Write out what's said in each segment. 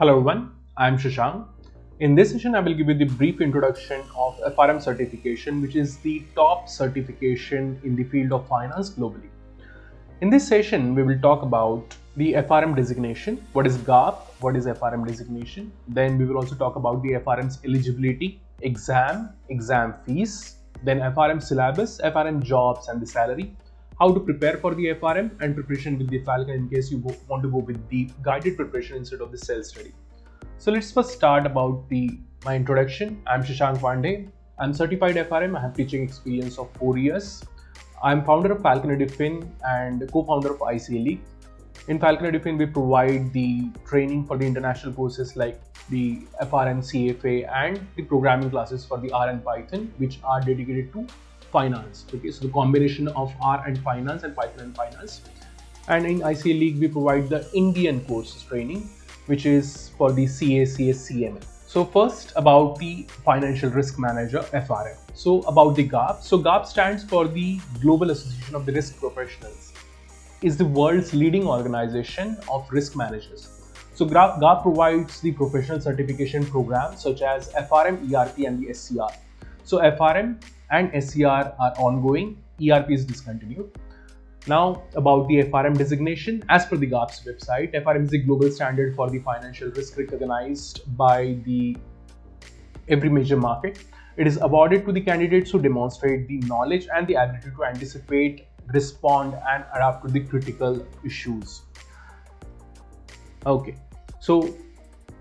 Hello everyone, I am Shashank. In this session, I will give you the brief introduction of FRM certification, which is the top certification in the field of finance globally. In this session, we will talk about the FRM designation, what is GAP, what is FRM designation. Then we will also talk about the FRM's eligibility, exam fees, then FRM syllabus, FRM jobs and the salary, how to prepare for the FRM and preparation with the Falcon in case you want to go with the guided preparation instead of the self-study. So let's first start about my introduction. I'm Shashank Pandey. I'm certified FRM. I have teaching experience of 4 years. I'm founder of Falcon Edufin and co-founder of ICA League. In Falcon Edufin, we provide the training for the international courses like the FRM, CFA, and the programming classes for the R and Python, which are dedicated to finance. Okay, so the combination of R and finance and Python and finance. And in ICA League, we provide the Indian courses training, which is for the CA, CS, CMA. So first about the Financial Risk Manager, FRM. So about the GAP. So GAP stands for the Global Association of the Risk Professionals. Is the world's leading organization of risk managers. So GAP provides the professional certification programs such as FRM, ERP and the SCR. So FRM and SCR are ongoing, ERP is discontinued. Now about the FRM designation, as per the GAP's website, FRM is the global standard for the financial risk recognized by every major market. It is awarded to the candidates who demonstrate the knowledge and the ability to anticipate, respond and adapt to the critical issues. Okay, so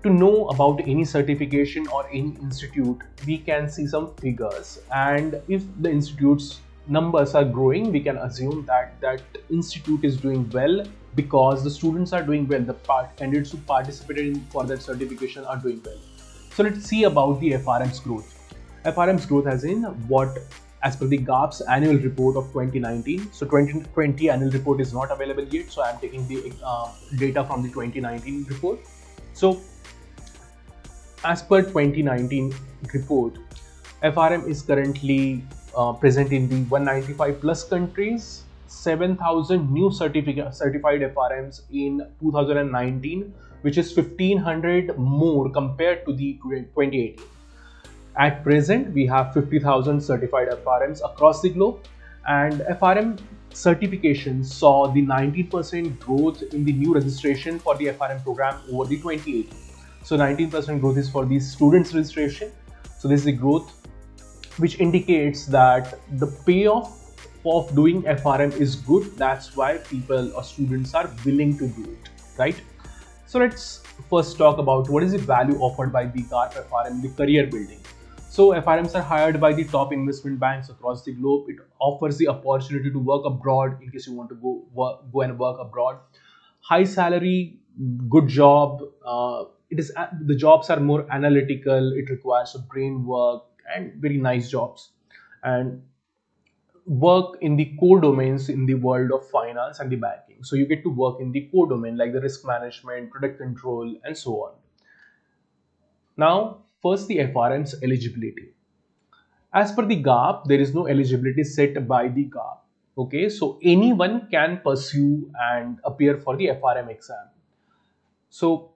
to know about any certification or any institute, we can see some figures, and if the institute's numbers are growing, we can assume that that institute is doing well because the students are doing well, the candidates who participated for that certification are doing well. So let's see about the FRM's growth. FRM's growth as in what, as per the GAP's annual report of 2019. So 2020 annual report is not available yet, so I am taking the data from the 2019 report. So as per 2019 report, FRM is currently present in the 195 plus countries, 7,000 new certified FRMs in 2019, which is 1,500 more compared to the 2018. At present, we have 50,000 certified FRMs across the globe, and FRM certification saw the 19% growth in the new registration for the FRM program over the 2018. So 19% growth is for the students registration. So this is the growth which indicates that the payoff of doing FRM is good. That's why people or students are willing to do it, right? So let's first talk about what is the value offered by the GAP FRM, the career building. So FRMs are hired by the top investment banks across the globe. It offers the opportunity to work abroad in case you want to go and work abroad. High salary, good job. The jobs are more analytical. It requires a brain work and very nice jobs, and work in the core domains in the world of finance and the banking. So you get to work in the core domain like the risk management, product control, and so on. Now, first the FRM's eligibility. As per the GAP, there is no eligibility set by the GAP. Okay, so anyone can pursue and appear for the FRM exam. So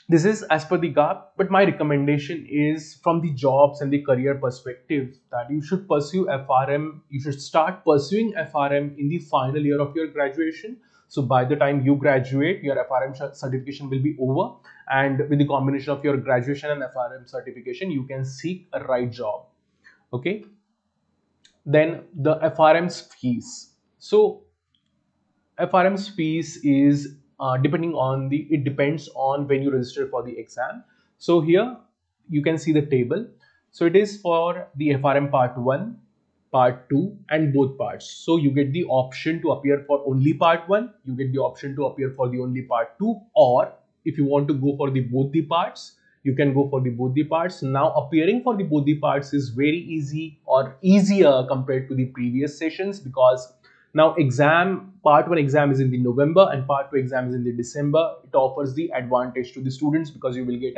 this is as per the GAP, but my recommendation is from the jobs and the career perspective that you should pursue FRM. You should start pursuing FRM in the final year of your graduation. So by the time you graduate, your FRM certification will be over, and with the combination of your graduation and FRM certification, you can seek a right job. Okay. Then the FRM's fees. So FRM's fees is it depends on when you register for the exam. So here you can see the table. So it is for the FRM part 1, part 2 and both parts. So you get the option to appear for only part 1, you get the option to appear for the only part 2, or if you want to go for the both the parts, you can go for the both the parts. Now appearing for the both the parts is very easy or easier compared to the previous sessions, because now part 1 exam is in the November and part 2 exam is in the December. It offers the advantage to the students because you will get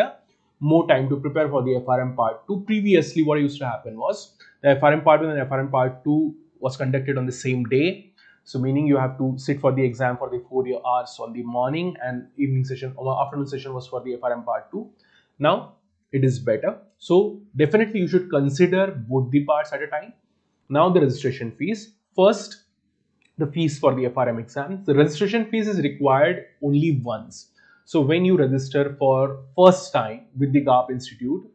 more time to prepare for the FRM part 2. Previously, what used to happen was the FRM part 1 and FRM part 2 was conducted on the same day. So meaning you have to sit for the exam for the 4 hours on the morning, and evening session or afternoon session was for the FRM part 2. Now it is better. So definitely you should consider both the parts at a time. Now the registration fees. First, the fees for the FRM exam. The registration fees is required only once. So when you register for first time with the GARP Institute,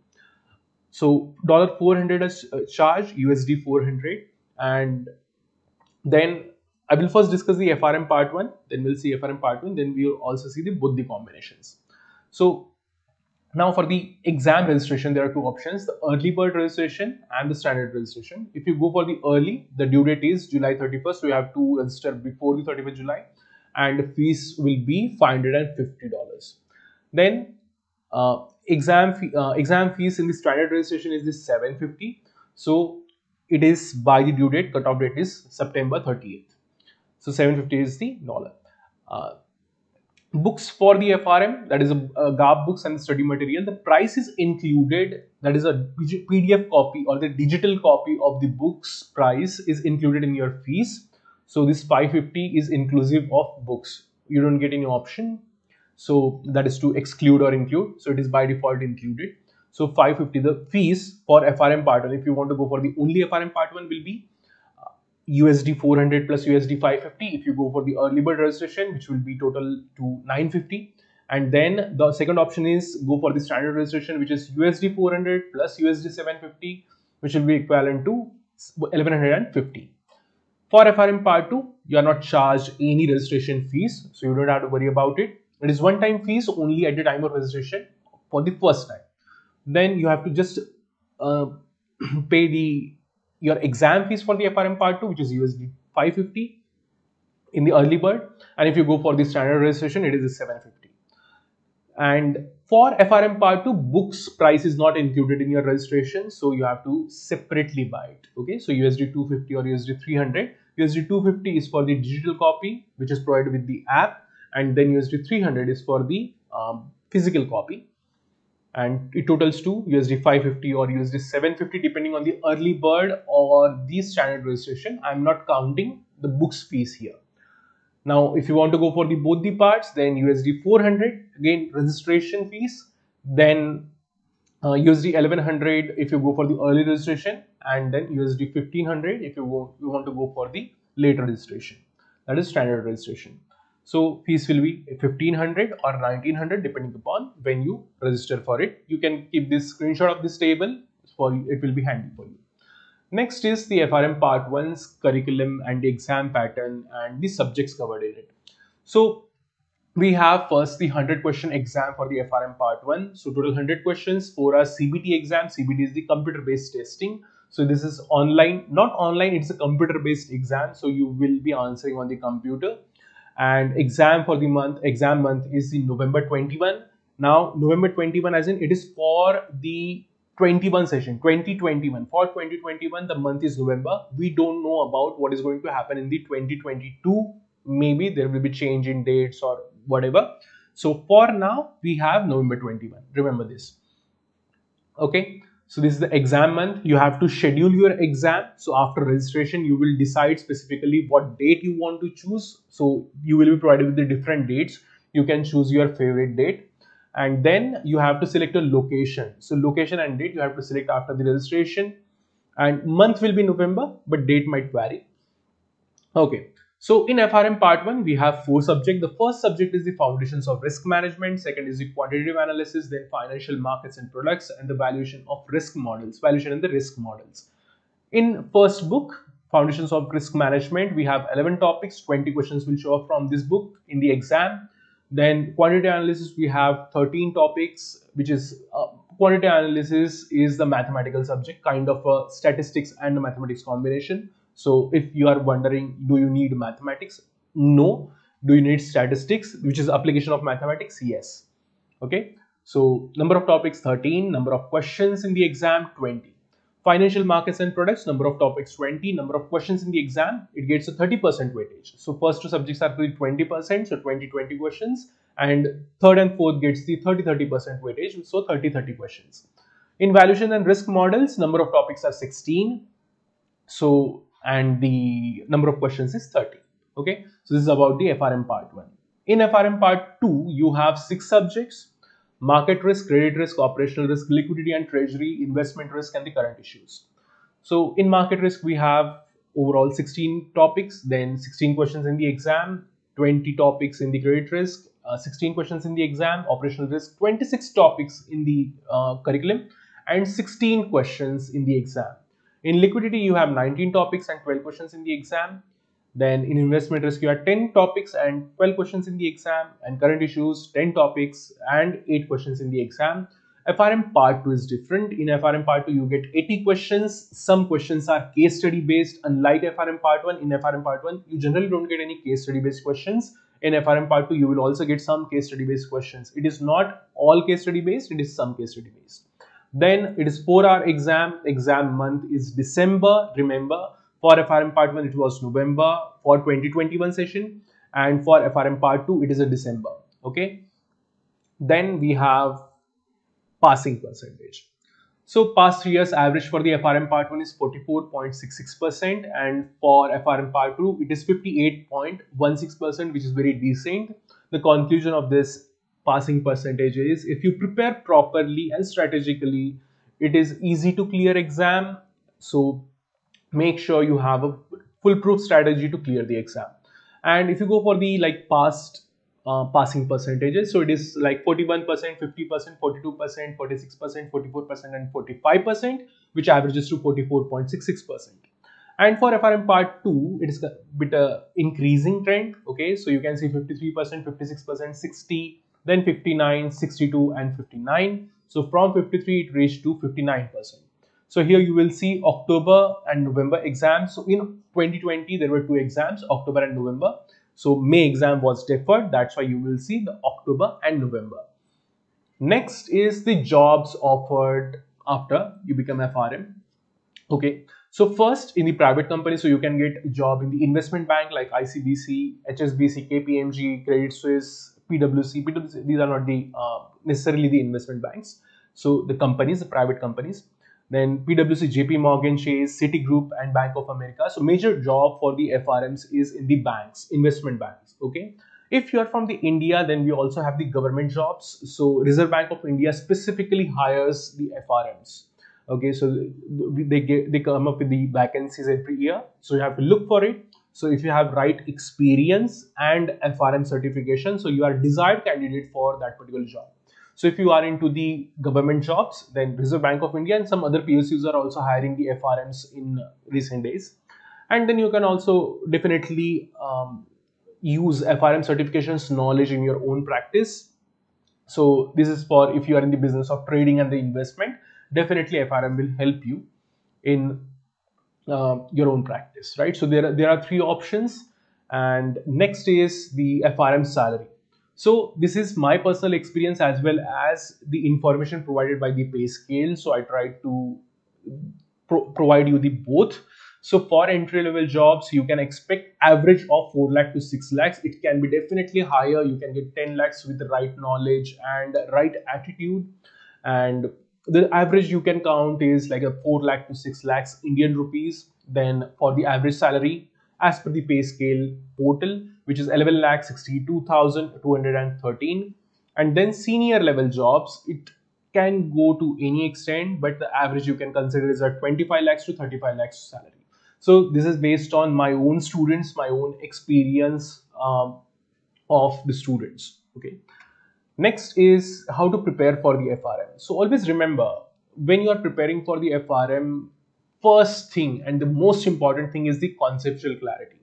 so $400 is charge, USD 400, and then I will first discuss the FRM part 1, then we'll see FRM part 1, then we'll also see both the combinations. So now for the exam registration, there are two options, the early bird registration and the standard registration. If you go for the early, the due date is July 31st, so you have to register before the 31st July, and the fees will be $550. Then exam fees in the standard registration is this $750. So it is by the due date, cutoff date is September 30th. So $750 is the dollar. Books for the FRM, that is a GARP books and study material, the price is included, that is a PDF copy or the digital copy of the books price is included in your fees. So this 550 is inclusive of books. You don't get any option. So that is to exclude or include. So it is by default included. So 550, the fees for FRM part 1, if you want to go for the only FRM part 1, will be USD 400 plus USD 550 if you go for the early bird registration, which will be total to 950. And then the second option is go for the standard registration, which is USD 400 plus USD 750, which will be equivalent to 1150. For FRM part 2, you are not charged any registration fees, so you don't have to worry about it. It is one-time fees only at the time of registration for the first time. Then you have to just pay your exam fees for the FRM part 2, which is USD 550 in the early bird, and if you go for the standard registration, it is 750. And for FRM part 2, books price is not included in your registration, so you have to separately buy it. Okay, so USD 250 or USD 300. USD 250 is for the digital copy, which is provided with the app, and then USD 300 is for the physical copy, and it totals to USD 550 or USD 750 depending on the early bird or the standard registration. I'm not counting the books fees here. Now if you want to go for the both the parts, then USD 400 again registration fees, then USD 1100 if you go for the early registration, and then USD 1500 if you want to go for the late registration, that is standard registration. So fees will be 1500 or 1900 depending upon when you register for it. You can keep this screenshot of this table for you, it will be handy for you. Next is the FRM part 1's curriculum and the exam pattern and the subjects covered in it. So we have first the 100 question exam for the FRM part 1. So total 100 questions for a CBT exam. CBT is the computer based testing. So this is online, not online, it's a computer based exam. So you will be answering on the computer. And exam for the exam month is in November 21. Now November 21 as in it is for the 21 session, 2021. For 2021 the month is November. We don't know about what is going to happen in the 2022. Maybe there will be change in dates or whatever. So for now we have November 21. Remember this. Okay. So this is the exam month. You have to schedule your exam. So after registration, you will decide specifically what date you want to choose. So you will be provided with the different dates. You can choose your favorite date. And then you have to select a location. So location and date you have to select after the registration. And month will be November, but date might vary. Okay. So in FRM part 1, we have 4 subjects. The first subject is the foundations of risk management. Second is the quantitative analysis, then financial markets and products, and the valuation of risk models, valuation and the risk models. In first book, foundations of risk management, we have 11 topics, 20 questions will show up from this book in the exam. Then quantitative analysis, we have 13 topics, which is quantitative analysis is the mathematical subject, kind of a statistics and a mathematics combination. So if you are wondering, do you need mathematics? No. Do you need statistics, which is application of mathematics? Yes. Okay. So number of topics 13, number of questions in the exam 20. Financial markets and products, number of topics 20, number of questions in the exam, it gets a 30% weightage. So first two subjects are the 20%, so 20 questions, and third and fourth gets the 30% weightage, so 30 questions. In valuation and risk models, number of topics are 16. So and the number of questions is 30. Okay, so this is about the FRM part 1. In FRM part 2, you have 6 subjects: market risk, credit risk, operational risk, liquidity and treasury, investment risk, and the current issues. So in market risk, we have overall 16 topics, then 16 questions in the exam, 20 topics in the credit risk, 16 questions in the exam, operational risk, 26 topics in the curriculum, and 16 questions in the exam. In liquidity, you have 19 topics and 12 questions in the exam. Then in investment risk, you have 10 topics and 12 questions in the exam, and current issues, 10 topics and 8 questions in the exam. FRM part 2 is different. In FRM part 2, you get 80 questions. Some questions are case study based. Unlike FRM part 1, in FRM part 1, you generally don't get any case study based questions. In FRM part 2, you will also get some case study based questions. It is not all case study based, it is some case study based. Then it is 4-hour exam. Exam month is December. Remember, for FRM part 1, it was November for 2021 session, and for FRM part 2, it is a December. Okay. Then we have passing percentage. So past 3 years average for the FRM part 1 is 44.66%, and for FRM part 2 it is 58.16%, which is very decent. The conclusion of this passing percentage is, if you prepare properly and strategically, it is easy to clear exam. So make sure you have a foolproof strategy to clear the exam. And if you go for the past passing percentages, so it is like 41%, 50%, 42%, 46%, 44%, and 45%, which averages to 44.66%. And for FRM part 2, it is a bit increasing trend. Okay, so you can see 53%, 56%, 60, then 59, 62, and 59. So from 53, it reached to 59%. So here you will see October and November exams. So in 2020, there were 2 exams, October and November. So May exam was deferred. That's why you will see the October and November. Next is the jobs offered after you become FRM. Okay. So first, in the private company, so you can get a job in the investment bank like ICBC, HSBC, KPMG, Credit Suisse, PwC. These are not the necessarily the investment banks. So the companies, the private companies. Then PwC, JP Morgan Chase, Citigroup, and Bank of America. So major job for the FRMs is in the banks, investment banks. Okay. If you are from the India, then we also have the government jobs. So Reserve Bank of India specifically hires the FRMs. Okay, so they come up with the vacancies every year. So you have to look for it. So if you have right experience and FRM certification, so you are a desired candidate for that particular job. So if you are into the government jobs, then Reserve Bank of India and some other PSUs are also hiring the FRMs in recent days. And then you can also definitely use FRM certifications knowledge in your own practice. So this is for if you are in the business of trading and the investment, definitely FRM will help you in your own practice, right? So there are 3 options, and next is the FRM salary. So this is my personal experience as well as the information provided by the pay scale. So I tried to provide you the both. So for entry level jobs, you can expect average of 4 lakh to 6 lakhs. It can be definitely higher. You can get 10 lakhs with the right knowledge and right attitude. And the average you can count is like a 4 lakh to 6 lakhs Indian rupees. Then for the average salary, as per the pay scale portal, which is 11 lakh 62,213. And then senior level jobs, it can go to any extent, but the average you can consider is at 25 lakhs to 35 lakhs salary. So this is based on my own students, my own experience of the students. Okay. Next is how to prepare for the FRM. So always remember, when you are preparing for the FRM, first thing and the most important thing is the conceptual clarity.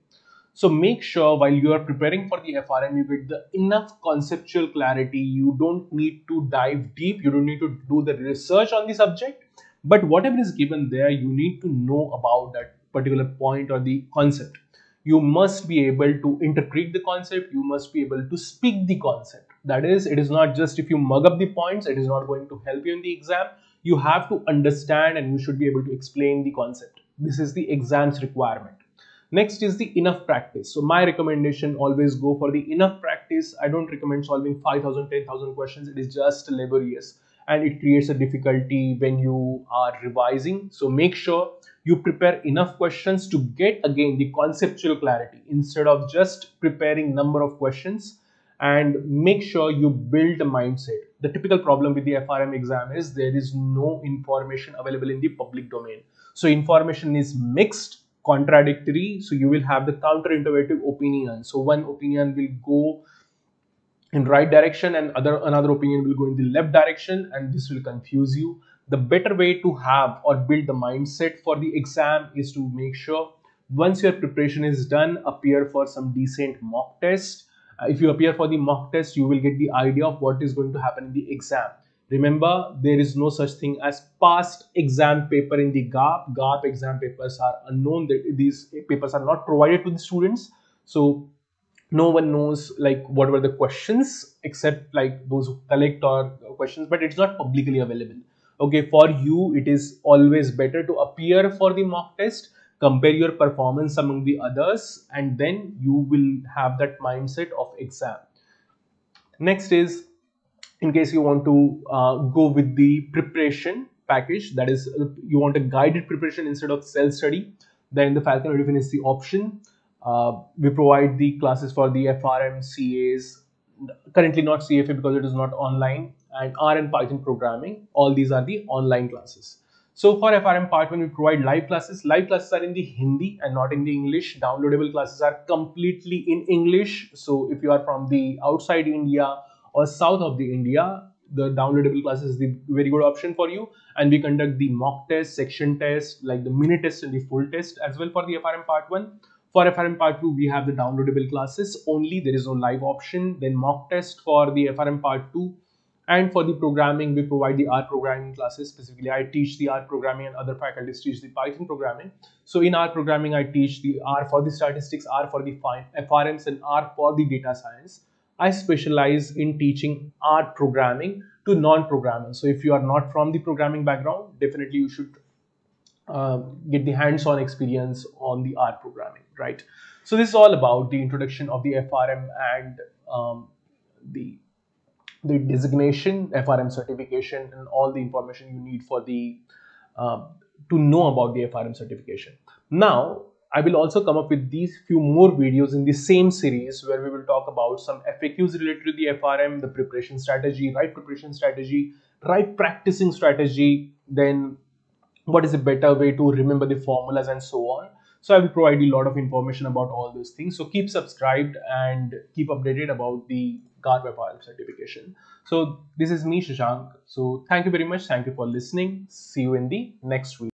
So make sure while you are preparing for the FRM, you get the enough conceptual clarity. You don't need to dive deep. You don't need to do the research on the subject. But whatever is given there, you need to know about that particular point or the concept. You must be able to interpret the concept. You must be able to speak the concept. That is, it is not just if you mug up the points, it is not going to help you in the exam. You have to understand and you should be able to explain the concept. This is the exam's requirement. Next is the enough practice. So my recommendation, always go for the enough practice. I don't recommend solving 5,000, 10,000 questions. It is just laborious. and it creates a difficulty when you are revising. So make sure you prepare enough questions to get again the conceptual clarity instead of just preparing number of questions. And make sure you build a mindset. The typical problem with the FRM exam is there is no information available in the public domain. So information is mixed, contradictory, so you will have the counterintuitive opinion. So one opinion will go in right direction and another opinion will go in the left direction, and this will confuse you. The better way to have or build the mindset for the exam is to make sure once your preparation is done, appear for some decent mock test. If you appear for the mock test, you will get the idea of what is going to happen in the exam. Remember, there is no such thing as past exam paper in the GAP exam papers are unknown. These papers are not provided to the students, so no one knows like what were the questions except like those who collect or questions, but it's not publicly available. Okay, for you it is always better to appear for the mock test, compare your performance among the others, and then you will have that mindset of exam. Next is, in case you want to go with the preparation package, that is you want a guided preparation instead of self study, then the Falcon Edition is the option. We provide the classes for the FRM, CAs, currently not CFA because it is not online, and R and Python programming. All these are the online classes. So for FRM part 1, we provide live classes. Live classes are in the Hindi and not in the English. Downloadable classes are completely in English. So if you are from the outside India or south of the India, the downloadable classes is the very good option for you. And we conduct the mock test, section test, like the mini test and the full test as well for the FRM part 1. For FRM part 2, we have the downloadable classes only. There is no live option. Then mock test for the FRM part 2. And for the programming, we provide the R programming classes. Specifically, I teach the R programming and other faculties teach the Python programming. So in R programming, I teach the R for the statistics, R for the FRMs, and R for the data science. I specialize in teaching R programming to non-programmers. So if you are not from the programming background, definitely you should get the hands-on experience on the R programming, right? So this is all about the introduction of the FRM and the designation, FRM certification, and all the information you need for the to know about the FRM certification. Now, I will also come up with these few more videos in the same series where we will talk about some FAQs related to the FRM, the preparation strategy, right preparation strategy, right practicing strategy, then what is a better way to remember the formulas and so on. So I will provide you a lot of information about all those things. So keep subscribed and keep updated about the GARP FRM certification. So this is me, Shashank. So thank you very much. Thank you for listening. See you in the next video.